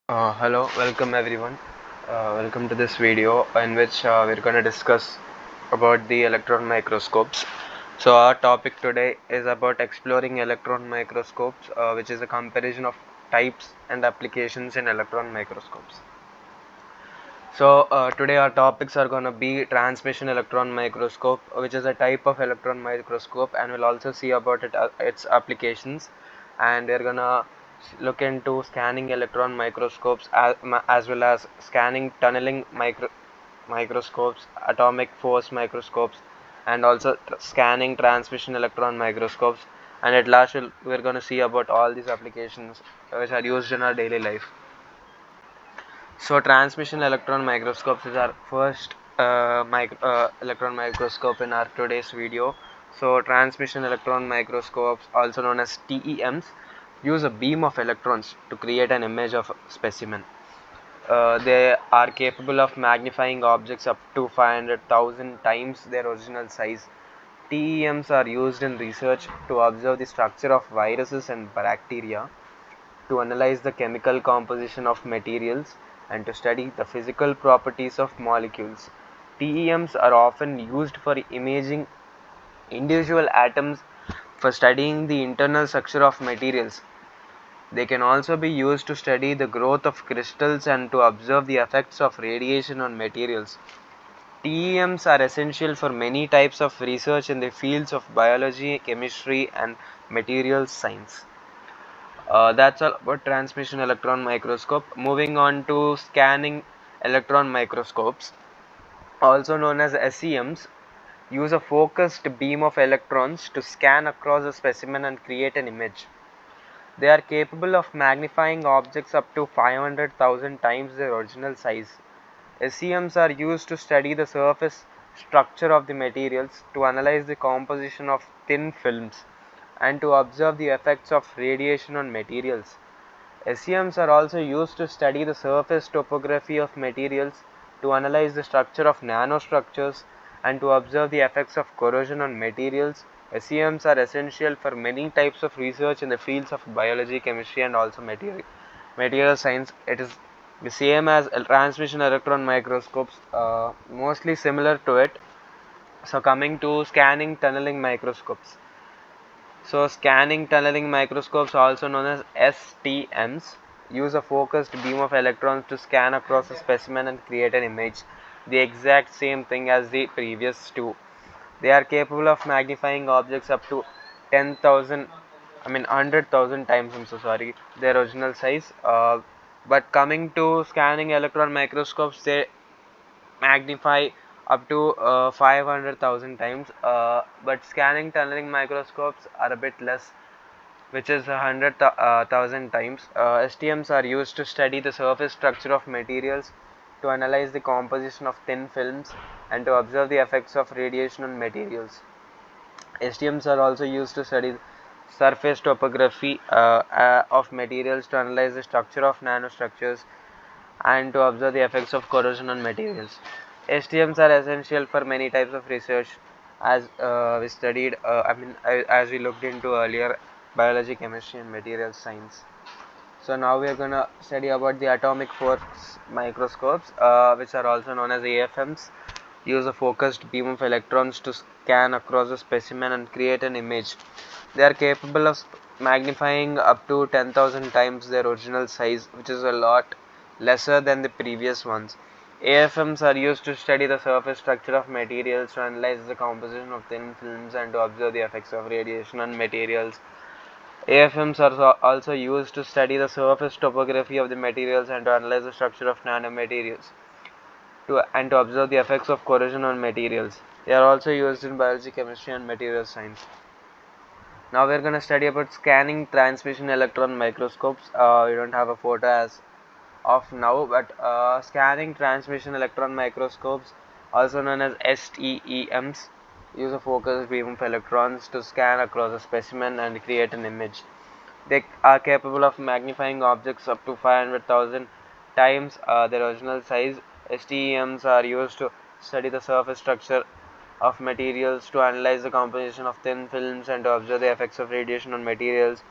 Hello, welcome everyone. Welcome to this video in which we're going to discuss about the electron microscopes. So our topic today is about exploring electron microscopes, which is a comparison of types and applications in electron microscopes. So today our topics are going to be transmission electron microscope, which is a type of electron microscope, and we'll also see about its applications. And we're gonna look into scanning electron microscopes as well as scanning tunneling microscopes, atomic force microscopes, and also scanning transmission electron microscopes. And at last, we're going to see about all these applications which are used in our daily life. So transmission electron microscopes is our first electron microscope in our today's video. So transmission electron microscopes, also known as TEMs, use a beam of electrons to create an image of a specimen. They are capable of magnifying objects up to 500,000 times their original size. TEMs are used in research to observe the structure of viruses and bacteria, to analyze the chemical composition of materials, and to study the physical properties of molecules. TEMs are often used for imaging individual atoms, for studying the internal structure of materials. They can also be used to study the growth of crystals and to observe the effects of radiation on materials. TEMs are essential for many types of research in the fields of biology, chemistry, and materials science. That's all about transmission electron microscope. Moving on to scanning electron microscopes, also known as SEMs, use a focused beam of electrons to scan across a specimen and create an image. They are capable of magnifying objects up to 500,000 times their original size. SEMs are used to study the surface structure of the materials, to analyze the composition of thin films, and to observe the effects of radiation on materials. SEMs are also used to study the surface topography of materials, to analyze the structure of nanostructures, and to observe the effects of corrosion on materials. SEMs are essential for many types of research in the fields of biology, chemistry, and also material science. It is the same as transmission electron microscopes, mostly similar to it. So coming to scanning tunneling microscopes. So scanning tunneling microscopes, also known as STMs, use a focused beam of electrons to scan across a specimen and create an image. The exact same thing as the previous two. They are capable of magnifying objects up to 10,000, 100,000 times, I'm so sorry, their original size. But coming to scanning electron microscopes, they magnify up to 500,000 times. But scanning tunneling microscopes are a bit less, which is 100,000 times. STMs are used to study the surface structure of materials, to analyze the composition of thin films, and to observe the effects of radiation on materials. STMs are also used to study surface topography of materials, to analyze the structure of nanostructures, and to observe the effects of corrosion on materials. STMs are essential for many types of research, as we studied, as we looked into earlier, biology, chemistry, and material science. So now we are going to study about the atomic force microscopes, which are also known as AFMs. Use a focused beam of electrons to scan across a specimen and create an image. They are capable of magnifying up to 10,000 times their original size, which is a lot lesser than the previous ones. AFMs are used to study the surface structure of materials, to analyze the composition of thin films, and to observe the effects of radiation on materials. AFMs are also used to study the surface topography of the materials, and to analyze the structure of nanomaterials, and to observe the effects of corrosion on materials. They are also used in biology, chemistry, and material science. Now we are going to study about scanning transmission electron microscopes. We don't have a photo as of now, but scanning transmission electron microscopes, also known as STEMs, use a focused beam of electrons to scan across a specimen and create an image. They are capable of magnifying objects up to 500,000 times their original size. STEMs are used to study the surface structure of materials, to analyze the composition of thin films, and to observe the effects of radiation on materials.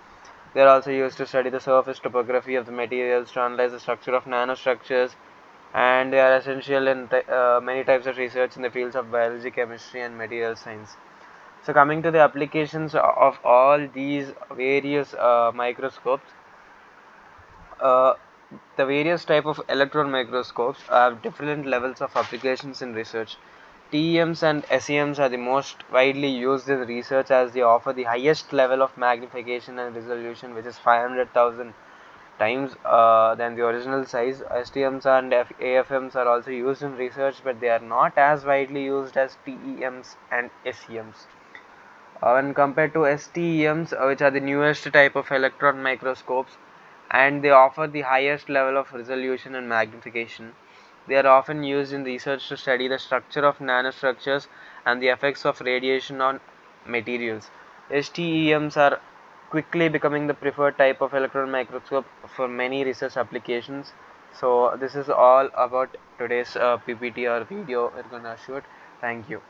They are also used to study the surface topography of the materials, to analyze the structure of nanostructures, and they are essential in many types of research in the fields of biology, chemistry, and material science. So coming to the applications of all these various microscopes, uh, the various type of electron microscopes have different levels of applications in research. TEMs and SEMs are the most widely used in research as they offer the highest level of magnification and resolution, which is 500,000 times than the original size. STMs and AFMs are also used in research, but they are not as widely used as TEMs and SEMs. When compared to STEMs, which are the newest type of electron microscopes, and they offer the highest level of resolution and magnification. They are often used in research to study the structure of nanostructures and the effects of radiation on materials. STEMs are quickly becoming the preferred type of electron microscope for many research applications. So this is all about today's PPT or video we're gonna shoot. Thank you.